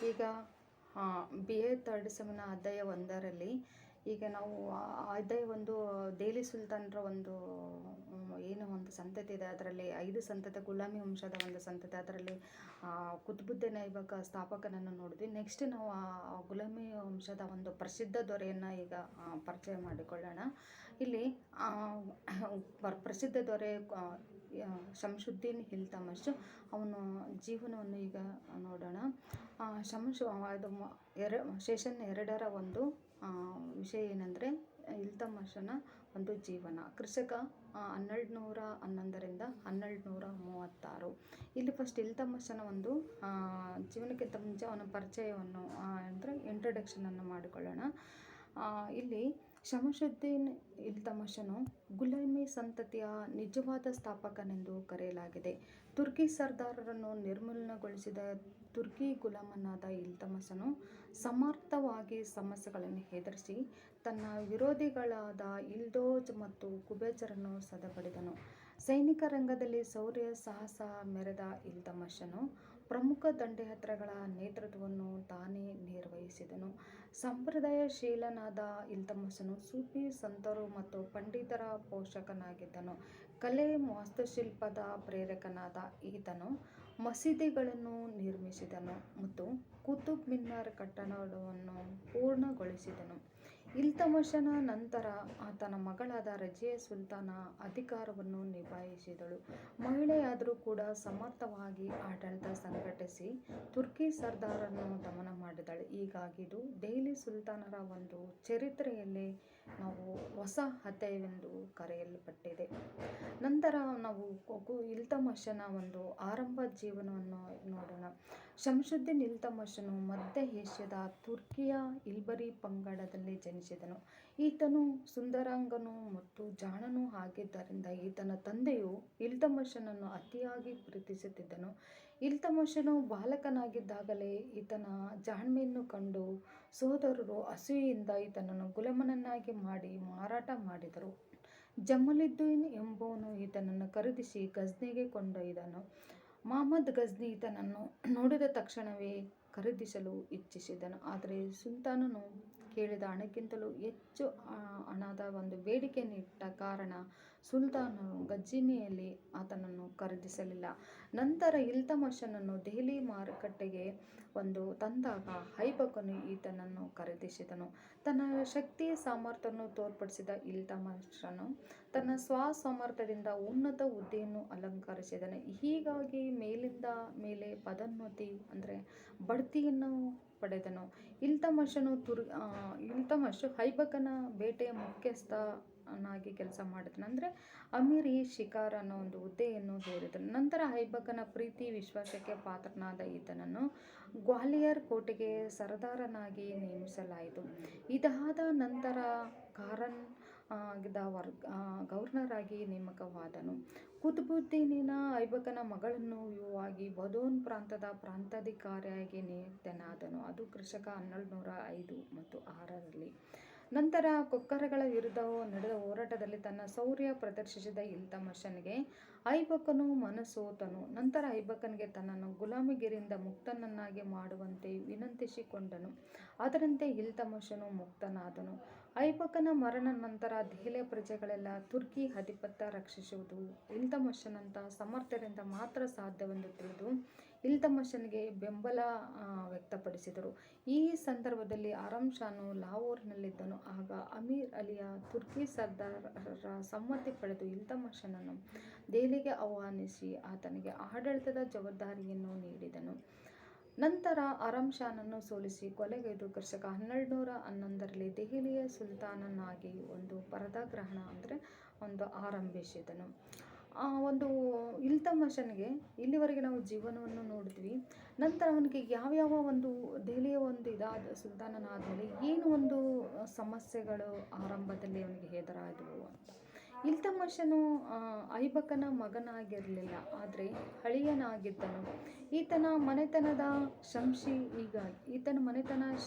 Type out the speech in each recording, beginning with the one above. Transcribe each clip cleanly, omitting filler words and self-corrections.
ಈಗ B A third ಸೆಮ್ನ ಅಧ್ಯಾಯ 1ರಲ್ಲಿ ಈಗ ನಾವು ಅಧ್ಯಾಯ 1 ದೆಹಲಿ ಸುಲ್ತಾನರ ಒಂದು ಏನು ಒಂದು ಸಂತತಿ ಇದೆ. ಅದರಲ್ಲಿ 5 ಸಂತತಿ ಗುಲಾಮಿ ವಂಶದ ಒಂದು ಸಂತತಿ. ಅದರಲ್ಲಿ ಕುತುಬುದ್ದೀನ್ ಐಬಕ್ ಸ್ಥಾಪಕನನ್ನು ನೋಡಿದ್ವಿ. ನೆಕ್ಸ್ಟ್ ನಾವು ಆ ಗುಲಾಮಿ ವಂಶದ ಒಂದು ಪ್ರಸಿದ್ಧ ದೊರೆಯನ್ನು ಈಗ ಪರಿಚಯ ಮಾಡಿಕೊಳ್ಳೋಣ. ಇಲ್ಲಿ ಪ್ರಸಿದ್ಧ ದೊರೆ ಶಂಶುದ್ದೀನ್ ಇಲ್ತಮಿಷ್ ಅವನ ಜೀವನವನ್ನು ಈಗ ನೋಡೋಣ. ಅದು ಸೆಷನ್ 2ರ ಒಂದು ವಿಷಯ ಏನಂದರೆ ಇಲ್ತಮಿಷನ ಒಂದು ಜೀವನ. ಕೃಷಿಕ 1211ರಿಂದ 1236. ಇಲ್ಲಿ ಫಸ್ಟ್ ಇಲ್ತಮಿಷನ ಒಂದು ಜೀವನಕ್ಕಿಂತ ಮುಂಚೆ ಅವನ ಪರಿಚಯವನ್ನು ಅಂದರೆ ಇಂಟ್ರೊಡಕ್ಷನನ್ನು ಮಾಡಿಕೊಳ್ಳೋಣ. ಇಲ್ಲಿ ಶಮಶುದ್ದೀನ್ ಇಲ್ತಮಿಷನು ಗುಲಾಮಿ ಸಂತತಿಯ ನಿಜವಾದ ಸ್ಥಾಪಕನೆಂದು ಕರೆಯಲಾಗಿದೆ. ತುರ್ಕಿ ಸರ್ದಾರರನ್ನು ನಿರ್ಮೂಲನೆಗೊಳಿಸಿದ ತುರ್ಕಿ ಗುಲಾಮನಾದ ಇಲ್ತಮಿಷನು ಸಮರ್ಥವಾಗಿ ಸಮಸ್ಯೆಗಳನ್ನು ಎದುರಿಸಿ ತನ್ನ ವಿರೋಧಿಗಳಾದ ಇಲ್ದೋಜ್ ಮತ್ತು ಕುಬೇಜರನ್ನು ಸದೆಬಡಿದನು. ಸೈನಿಕ ರಂಗದಲ್ಲಿ ಶೌರ್ಯ ಸಾಹಸ ಮೆರೆದ ಇಲ್ತಮಿಷನು ಪ್ರಮುಖ ದಂಡಯಾತ್ರೆಗಳ ನೇತೃತ್ವವನ್ನು ತಾನೇ ನಿರ್ವಹಿಸಿದನು. ಸಂಪ್ರದಾಯಶೀಲನಾದ ಇಲ್ತಮಿಷನು ಸೂಫಿ ಸಂತರು ಮತ್ತು ಪಂಡಿತರ ಪೋಷಕನಾಗಿದ್ದನು. ಕಲೆ ವಾಸ್ತುಶಿಲ್ಪದ ಪ್ರೇರಕನಾದ ಈತನು ಮಸೀದಿಗಳನ್ನು ನಿರ್ಮಿಸಿದನು ಮತ್ತು ಕುತುಬ್ ಮಿನಾರ್ ಕಟ್ಟಡವನ್ನು ಪೂರ್ಣಗೊಳಿಸಿದನು. ಇಲ್ತಮಿಷನ ನಂತರ ಆತನ ಮಗಳಾದ ರಜಿಯಾ ಸುಲ್ತಾನ ಅಧಿಕಾರವನ್ನು ನಿಭಾಯಿಸಿದಳು. ಮಹಿಳೆಯಾದರೂ ಕೂಡ ಸಮರ್ಥವಾಗಿ ಆಡಳಿತ ಸಂಘಟಿಸಿ ತುರ್ಕಿ ಸರ್ದಾರರನ್ನು ದಮನ ಮಾಡಿದಳು. ಹೀಗಾಗಿ ಇದು ದೆಹಲಿ ಸುಲ್ತಾನರ ಒಂದು ಚರಿತ್ರೆಯಲ್ಲಿ ನಾವು ಹೊಸ ಅಧ್ಯಾಯವೆಂದು ಕರೆಯಲ್ಪಟ್ಟಿದೆ. ನಂತರ ನಾವು ಇಲ್ತಮಿಷನ ಒಂದು ಆರಂಭ ಜೀವನವನ್ನು ನೋಡೋಣ. ಶಂಶುದ್ದೀನ್ ಇಲ್ತಮಿಷನು ಮಧ್ಯ ಏಷ್ಯಾದ ತುರ್ಕಿಯ ಇಲ್ಬರಿ ಪಂಗಡದಲ್ಲಿ ಜನಿಸಿದನು. ಈತನು ಸುಂದರಾಂಗನೂ ಮತ್ತು ಜಾಣನೂ ಆಗಿದ್ದರಿಂದ ಈತನ ತಂದೆಯು ಇಲ್ತಮಿಷನನ್ನು ಅತಿಯಾಗಿ ಪ್ರೀತಿಸುತ್ತಿದ್ದನು. ಇಲ್ತಮಿಷನು ಬಾಲಕನಾಗಿದ್ದಾಗಲೇ ಈತನ ಜಾಣ್ಮೆಯನ್ನು ಕಂಡು ಸಹೋದರರು ಅಸೂಯೆಯಿಂದ ಈತನನ್ನು ಗುಲಾಮನನ್ನಾಗಿ ಮಾಡಿ ಮಾರಾಟ ಮಾಡಿದರು. ಜಮಾಲುದ್ದೀನ್ ಎಂಬುವನು ಈತನನ್ನು ಖರೀದಿಸಿ ಗಜ್ನಿಗೆ ಕೊಂಡೊಯ್ದನು. ಮಹಮ್ಮದ್ ಗಜ್ನಿ ಈತನನ್ನು ನೋಡಿದ ತಕ್ಷಣವೇ ಖರೀದಿಸಲು ಇಚ್ಛಿಸಿದನು. ಆದರೆ ಸುಲ್ತಾನನು ಕೇಳಿದ ಹಣಕ್ಕಿಂತಲೂ ಹೆಚ್ಚು ಹಣದ ಒಂದು ಬೇಡಿಕೆಯನ್ನು ಇಟ್ಟ ಕಾರಣ ಸುಲ್ತಾನನು ಗಜ್ನಿಯಲ್ಲಿ ಆತನನ್ನು ಖರೀದಿಸಲಿಲ್ಲ. ನಂತರ ಇಲ್ತಮಿಷನನ್ನು ದೆಹಲಿ ಮಾರುಕಟ್ಟೆಗೆ ತಂದಾಗ ಐಬಕನು ಈತನನ್ನು ಖರೀದಿಸಿದನು. ತನ್ನ ಶಕ್ತಿ ಸಾಮರ್ಥ್ಯವನ್ನು ತೋರ್ಪಡಿಸಿದ ಇಲ್ತಮಿಷನು ತನ್ನ ಸ್ವಸಾಮರ್ಥ್ಯದಿಂದ ಉನ್ನತ ಹುದ್ದೆಯನ್ನು ಅಲಂಕರಿಸಿದನು. ಹೀಗಾಗಿ ಮೇಲಿಂದ ಮೇಲೆ ಪದೋನ್ನತಿ ಅಂದರೆ ಬಡ್ತಿಯನ್ನು ಪಡೆದನು. ಇಲ್ತಮಿಷ್ ಐಬಕನ ಬೇಟೆಯ ಮುಖ್ಯಸ್ಥನಾಗಿ ಕೆಲಸ ಮಾಡಿದನು. ಅಂದರೆ ಅಮೀರ್ ಇ ಶಿಕಾರ್ ಅನ್ನೋ ಒಂದು ಹುದ್ದೆಯನ್ನು ಹೇರಿದನು. ನಂತರ ಐಬಕನ ಪ್ರೀತಿ ವಿಶ್ವಾಸಕ್ಕೆ ಪಾತ್ರನಾದ ಈತನನ್ನು ಗ್ವಾಲಿಯರ್ ಕೋಟೆಗೆ ಸರದಾರನಾಗಿ ನೇಮಿಸಲಾಯಿತು. ಇದಾದ ನಂತರ ಖಾರನ್ ಗವರ್ನರ್ ಆಗಿ ನೇಮಕವಾದನು. ಕುತುಬುದ್ದೀನ ಐಬಕನ ಮಗಳನ್ನು ವಿವಾಹವಾಗಿ ಬದೌನ್ ಪ್ರಾಂತದ ಪ್ರಾಂತಾಧಿಕಾರಿಯಾಗಿ ನಿಯುಕ್ತನಾದನು. ಅದು ಕ್ರಿಶಕ 1205 ಮತ್ತು 6ರಲ್ಲಿ. ನಂತರ ಕೊಕ್ಕರಗಳ ವಿರುದ್ಧ ನಡೆದ ಹೋರಾಟದಲ್ಲಿ ತನ್ನ ಶೌರ್ಯ ಪ್ರದರ್ಶಿಸಿದ ಇಲ್ತಮಿಷನಿಗೆ ಐಬಕನು ಮನಸೋತನು. ನಂತರ ಐಬಕನಿಗೆ ತನ್ನನ್ನು ಗುಲಾಮಗಿರಿಯಿಂದ ಮುಕ್ತನನ್ನಾಗಿ ಮಾಡುವಂತೆ ವಿನಂತಿಸಿಕೊಂಡನು. ಅದರಂತೆ ಇಲ್ತಮಿಷನು ಮುಕ್ತನಾದನು. ಐಬಕನ ಮರಣ ನಂತರ ದೆಹಲಿಯ ಪ್ರಜೆಗಳೆಲ್ಲ ತುರ್ಕಿ ಆಧಿಪತ್ಯ ರಕ್ಷಿಸುವುದು ಇಲ್ತಮಿಷನಂಥ ಸಮರ್ಥರಿಂದ ಮಾತ್ರ ಸಾಧ್ಯವೆಂದು ತಿಳಿದು ಇಲ್ತಮಿಷನಿಗೆ ಬೆಂಬಲ ವ್ಯಕ್ತಪಡಿಸಿದರು. ಈ ಸಂದರ್ಭದಲ್ಲಿ ಆರಂ ಷಾನು ಲಾಹೋರಿನಲ್ಲಿದ್ದನು. ಆಗ ಅಮೀರ್ ಅಲಿಯ ತುರ್ಕಿ ಸರ್ದಾರರ ಸಮ್ಮತಿ ಪಡೆದು ಇಲ್ತಮಿಷನನ್ನು ದೆಹಲಿಗೆ ಆಹ್ವಾನಿಸಿ ಆತನಿಗೆ ಆಡಳಿತದ ಜವಾಬ್ದಾರಿಯನ್ನು ನೀಡಿದನು. ನಂತರ ಆರಂ ಷಾನನ್ನು ಸೋಲಿಸಿ ಕೊಲೆಗೈದು ಕ್ರಿಶಕ 1211ರಲ್ಲಿ ದೆಹಲಿಯ ಸುಲ್ತಾನನಾಗಿ ಒಂದು ಪರದಾಗ್ರಹಣ ಆರಂಭಿಸಿದನು. ಇಲ್ತಮಿಷನಿಗೆ ಇಲ್ಲಿವರೆಗೆ ನಾವು ಜೀವನವನ್ನು ನೋಡಿದ್ವಿ. ನಂತರ ಅವನಿಗೆ ಯಾವ್ಯಾವ ಒಂದು ದೆಹಲಿಯ ಒಂದು ಇದಾದ ಸುಲ್ತಾನನಾದಮೇಲೆ ಏನು ಒಂದು ಸಮಸ್ಯೆಗಳು ಆರಂಭದಲ್ಲಿ ಅವನಿಗೆ ಎದುರಾದವು ಅಂತ. ಇಲ್ತಮಿಷನು ಐಬಕನ ಮಗನಾಗಿರಲಿಲ್ಲ, ಆದರೆ ಅಳಿಯನಾಗಿದ್ದನು. ಈತನ ಮನೆತನದ ಶಂಶಿ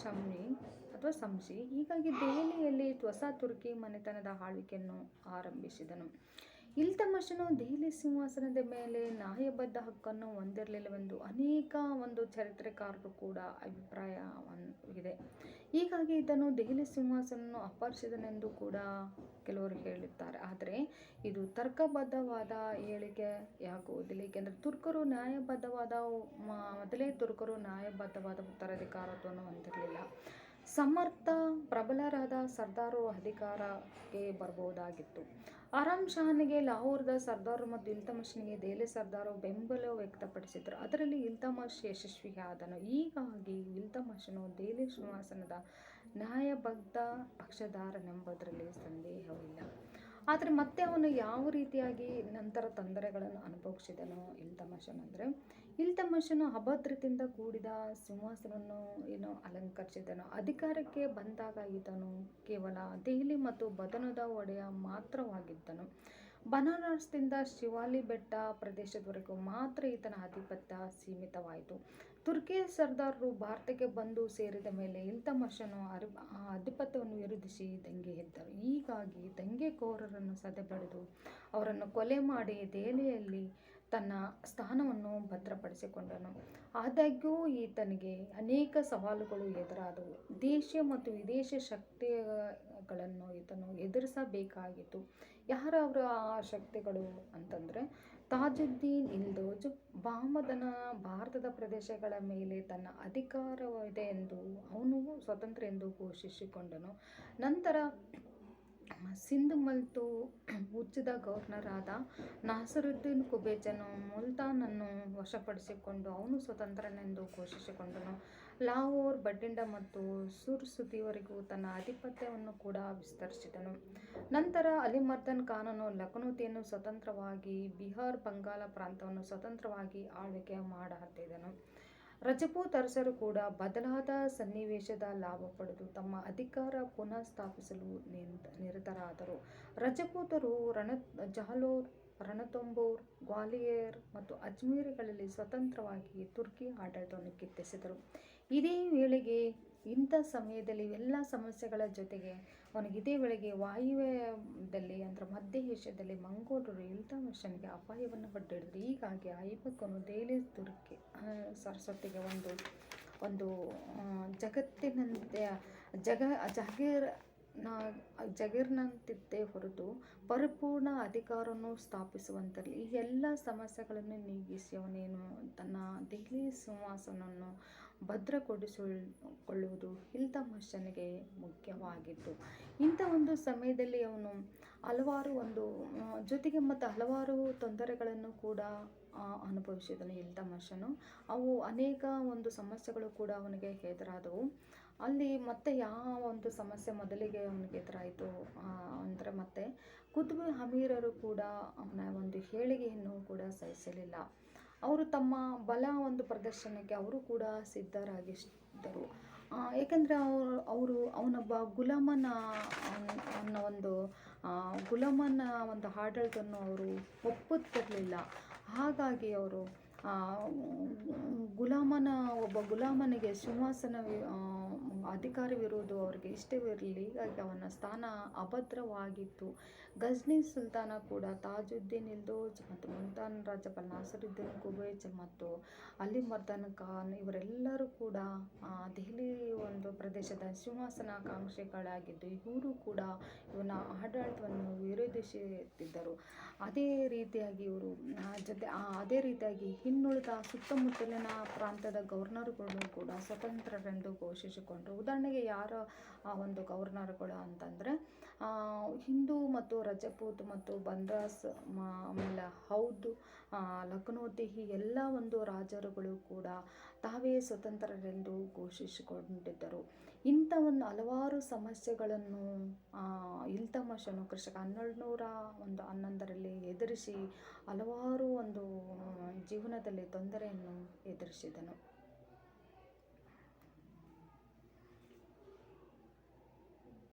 ಹೀಗಾಗಿ ದೆಹಲಿಯಲ್ಲಿ ಹೊಸ ತುರ್ಕಿ ಮನೆತನದ ಆಳ್ವಿಕೆಯನ್ನು ಆರಂಭಿಸಿದನು. ಇಲ್ತಮಷನು ದೆಹಲಿ ಸಿಂಹಾಸನದ ಮೇಲೆ ನ್ಯಾಯಬದ್ಧ ಹಕ್ಕನ್ನು ಹೊಂದಿರಲಿಲ್ಲವೆಂದು ಅನೇಕ ಚರಿತ್ರೆಕಾರರು ಕೂಡ ಇದೆ. ಹೀಗಾಗಿ ಇದನ್ನು ದೆಹಲಿ ಸಿಂಹಾಸನವನ್ನು ಅಪಹರಿಸಿದನೆಂದು ಕೂಡ ಕೆಲವರು ಹೇಳುತ್ತಾರೆ. ಆದರೆ ಇದು ತರ್ಕಬದ್ಧವಾದ ಹೇಳಿಕೆಯಾಗುವುದಿಲ್ಲ. ಏಕೆಂದರೆ ಮೊದಲೇ ತುರ್ಕರು ನ್ಯಾಯಬದ್ಧವಾದ ಉತ್ತರಾಧಿಕಾರತ್ವವನ್ನು ಹೊಂದಿರಲಿಲ್ಲ. ಸಮರ್ಥ ಪ್ರಬಲರಾದ ಸರ್ದಾರರು ಅಧಿಕಾರಕ್ಕೆ ಬರಬಹುದಾಗಿತ್ತು. ಆರಾಮ್ ಶಾಹನಿಗೆ ಲಾಹೋರದ ಸರ್ದಾರರು ಮತ್ತು ಇಲ್ತಮಷನಿಗೆ ದೆಹಲಿ ಸರ್ದಾರರು ಬೆಂಬಲ ವ್ಯಕ್ತಪಡಿಸಿದರು. ಅದರಲ್ಲಿ ಇಲ್ತಮಷ್ ಯಶಸ್ವಿಯಾದನು. ಹೀಗಾಗಿ ಇಲ್ತಮಷನು ದೆಹಲಿ ಸಿಂಹಾಸನದ ನ್ಯಾಯಬದ್ಧ ಪಕ್ಷಧಾರನೆಂಬುದರಲ್ಲಿ ಸಂದೇಹವಿಲ್ಲ. ಆದರೆ ಮತ್ತೆ ಅವನು ಯಾವ ರೀತಿಯಾಗಿ ನಂತರ ತೊಂದರೆಗಳನ್ನು ಅನುಭವಿಸಿದನು ಇಲ್ತಮಷನು ಅಭದ್ರತೆಯಿಂದ ಕೂಡಿದ ಸಿಂಹಾಸನವನ್ನು ಅಲಂಕರಿಸಿದನು. ಅಧಿಕಾರಕ್ಕೆ ಬಂದಾಗ ಈತನು ಕೇವಲ ದೆಹಲಿ ಮತ್ತು ಬದನದ ಒಡೆಯ ಮಾತ್ರವಾಗಿದ್ದನು. ಬನಾರಸ್ನಿಂದ ಶಿವಾಲಿ ಬೆಟ್ಟ ಪ್ರದೇಶದವರೆಗೂ ಮಾತ್ರ ಈತನ ಆಧಿಪತ್ಯ ಸೀಮಿತವಾಯಿತು. ತುರ್ಕಿ ಸರ್ದಾರರು ಭಾರತಕ್ಕೆ ಬಂದು ಸೇರಿದ ಮೇಲೆ ಇಲ್ತಮಷನು ಆಧಿಪತ್ಯವನ್ನು ವಿರೋಧಿಸಿ ದಂಗೆ ಎದ್ದರು. ಹೀಗಾಗಿ ದಂಗೆಕೋರರನ್ನು ಸದೆಬಡಿದು ಅವರನ್ನು ಕೊಲೆ ಮಾಡಿ ದೆಹಲಿಯಲ್ಲಿ ತನ್ನ ಸ್ಥಾನವನ್ನು ಭದ್ರಪಡಿಸಿಕೊಂಡನು. ಆದಾಗ್ಯೂ ಈತನಿಗೆ ಅನೇಕ ಸವಾಲುಗಳು ಎದುರಾದವು. ದೇಶೀಯ ಮತ್ತು ವಿದೇಶಿ ಶಕ್ತಿಗಳನ್ನು ಈತನು ಎದುರಿಸಬೇಕಾಗಿತ್ತು. ಯಾರವರು ಆ ಶಕ್ತಿಗಳು ಅಂತಂದರೆ ತಾಜುದ್ದೀನ್ ಇಲ್ದೋಜ್ ಮಹಮ್ಮದನ ಭಾರತದ ಪ್ರದೇಶಗಳ ಮೇಲೆ ತನ್ನ ಅಧಿಕಾರವಿದೆ ಎಂದು ಅವನು ಸ್ವತಂತ್ರ ಎಂದು ಘೋಷಿಸಿಕೊಂಡನು. ನಂತರ ಸಿಂಧ್ ಮತ್ತು ಉಚ್ಚಿದ ಗವರ್ನರ್ ಆದ ನಾಸಿರುದ್ದೀನ್ ಕುಬೇಜನು ಮುಲ್ತಾನನ್ನು ವಶಪಡಿಸಿಕೊಂಡು ಅವನು ಸ್ವತಂತ್ರನೆಂದು ಘೋಷಿಸಿಕೊಂಡನು. ಲಾಹೋರ್, ಬಠಿಂಡಾ ಮತ್ತು ಸುರ್ಸುತಿವರೆಗೂ ತನ್ನ ಆಧಿಪತ್ಯವನ್ನು ಕೂಡ ವಿಸ್ತರಿಸಿದನು. ನಂತರ ಅಲಿಮರ್ದನ್ ಖಾನನು ಲಖನೌತಿಯನ್ನು ಸ್ವತಂತ್ರವಾಗಿ, ಬಿಹಾರ್, ಬಂಗಾಳ ಪ್ರಾಂತವನ್ನು ಸ್ವತಂತ್ರವಾಗಿ ಆಳ್ವಿಕೆ ಮಾಡಹತ್ತಿದನು. ರಜಪೂತ್ ಅರಸರು ಕೂಡ ಬದಲಾದ ಸನ್ನಿವೇಶದ ಲಾಭ ಪಡೆದು ತಮ್ಮ ಅಧಿಕಾರ ಪುನಃ ಸ್ಥಾಪಿಸಲು ನಿರತರಾದರು. ರಜಪೂತರು ಜಾಲೋರ್, ರಣಥಂಬೋರ್, ಗ್ವಾಲಿಯರ್ ಮತ್ತು ಅಜ್ಮೀರ್ಗಳಲ್ಲಿ ಸ್ವತಂತ್ರವಾಗಿ ತುರ್ಕಿ ಆಡಳಿತವನ್ನು ಕಿತ್ತಿಸಿದರು. ಇದೇ ವೇಳೆಗೆ ಸಮಯದಲ್ಲಿ ಎಲ್ಲ ಸಮಸ್ಯೆಗಳ ಜೊತೆಗೆ ಇದೇ ವೇಳೆಗೆ ವಾಯುವ್ಯದಲ್ಲಿ ಮಧ್ಯ ಏಷ್ಯಾದಲ್ಲಿ ಮಂಗೋಲರು ಇಲ್ತಮಷನಿಗೆ ಅಪಾಯವನ್ನು ಒಡ್ಡಿದರು. ಹೀಗಾಗಿ ಐಬಕನು ದೆಹಲಿ ತುರ್ಕಿ ಸರಸ್ವತಿಗೆ ಒಂದು ಜಗತ್ತಿನಂತೆ ಜಗೀರ್ನಂತಿದ್ದೇ ಹೊರತು ಪರಿಪೂರ್ಣ ಅಧಿಕಾರವನ್ನು ಸ್ಥಾಪಿಸುವಂತಿರಲಿ. ಈ ಎಲ್ಲ ಸಮಸ್ಯೆಗಳನ್ನು ನೀಗಿಸಿ ಅವನೇನು ತನ್ನ ದೆಹಲಿ ಸಿಂಹಾಸನವನ್ನು ಭದ್ರಗೊಳಿಸಿಕೊಳ್ಳುವುದು ಇಲ್ತಮಷನಿಗೆ ಮುಖ್ಯವಾಗಿತ್ತು. ಇಂಥ ಒಂದು ಸಮಯದಲ್ಲಿ ಅವನು ಹಲವಾರು ತೊಂದರೆಗಳನ್ನು ಕೂಡ ಅನುಭವಿಸಿದನು ಇಲ್ತಮಷನು. ಅವು ಅನೇಕ ಸಮಸ್ಯೆಗಳು ಕೂಡ ಅವನಿಗೆ ಎದುರಾದವು. ಅಲ್ಲಿ ಮತ್ತೆ ಯಾವ ಒಂದು ಸಮಸ್ಯೆ ಮೊದಲಿಗೆ ಅವನಿಗೆ ಎದುರಾಯಿತು ಅಂದರೆ ಮತ್ತೆ ಕುತುಬ್ ಅಮೀರರು ಕೂಡ ಅವನ ಒಂದು ಹೇಳಿಕೆಯನ್ನು ಕೂಡ ಸಹಿಸಲಿಲ್ಲ. ಅವರು ತಮ್ಮ ಬಲ ಪ್ರದರ್ಶನಕ್ಕೆ ಅವರು ಕೂಡ ಸಿದ್ಧರಾಗಿದ್ದರು. ಏಕೆಂದರೆ ಅವನೊಬ್ಬ ಗುಲಾಮನ ಆಡಳಿತವನ್ನು ಅವರು ಒಪ್ಪುತ್ತಿರಲಿಲ್ಲ. ಹಾಗಾಗಿ ಅವರು ಒಬ್ಬ ಗುಲಾಮನಿಗೆ ಸಿಂಹಾಸನ ಅಧಿಕಾರವಿರುವುದು ಅವರಿಗೆ ಇಷ್ಟವಿರಲಿಲ್ಲ. ಹೀಗಾಗಿ ಅವನ ಸ್ಥಾನ ಅಭದ್ರವಾಗಿತ್ತು. ಗಜ್ನಿ ಸುಲ್ತಾನ ಕೂಡ ತಾಜುದ್ದೀನ್ ಇಲ್ದೋಜ್ ಮತ್ತು ಮುಲ್ತಾನ್ ರಾಜ್ಯಪಾಲ ನಾಸಿರುದ್ದೀನ್ ಕುಬೇಜ್ ಮತ್ತು ಅಲಿಮರ್ದನ್ ಖಾನ್ ಇವರೆಲ್ಲರೂ ಕೂಡ ದೆಹಲಿ ಪ್ರದೇಶದ ಸಿಂಹಾಸನಾಕಾಂಕ್ಷಿಗಳಾಗಿದ್ದು ಇವರು ಕೂಡ ಇವನ ಆಡಳಿತವನ್ನು ವಿರೋಧಿಸುತ್ತಿದ್ದರು. ಅದೇ ರೀತಿಯಾಗಿ ಇನ್ನುಳಿದ ಸುತ್ತಮುತ್ತಲಿನ ಪ್ರಾಂತದ ಗವರ್ನರ್ಗಳು ಕೂಡ ಸ್ವತಂತ್ರರೆಂದು ಘೋಷಿಸಿಕೊಂಡರು. ಉದಾಹರಣೆಗೆ ಯಾರ ಗವರ್ನರ್ಗಳು ಅಂತಂದರೆ ಹಿಂದೂ ಮತ್ತು ರಜಪೂತ್ ಮತ್ತು ಬನ್ರಾಸ್, ಆಮೇಲೆ ಹೌದ್, ಲಖನೌತಿ ಈ ಎಲ್ಲ ರಾಜರುಗಳು ಕೂಡ ತಾವೇ ಸ್ವತಂತ್ರರೆಂದು ಘೋಷಿಸಿಕೊಂಡಿದ್ದರು. ಇಂಥ ಹಲವಾರು ಸಮಸ್ಯೆಗಳನ್ನು ಇಲ್ತಮಷನು ಕ್ರಿಸ್ತಕ 1211ರಲ್ಲಿ ಎದುರಿಸಿ ಹಲವಾರು ಜೀವನದಲ್ಲಿ ತೊಂದರೆಯನ್ನು ಎದುರಿಸಿದನು.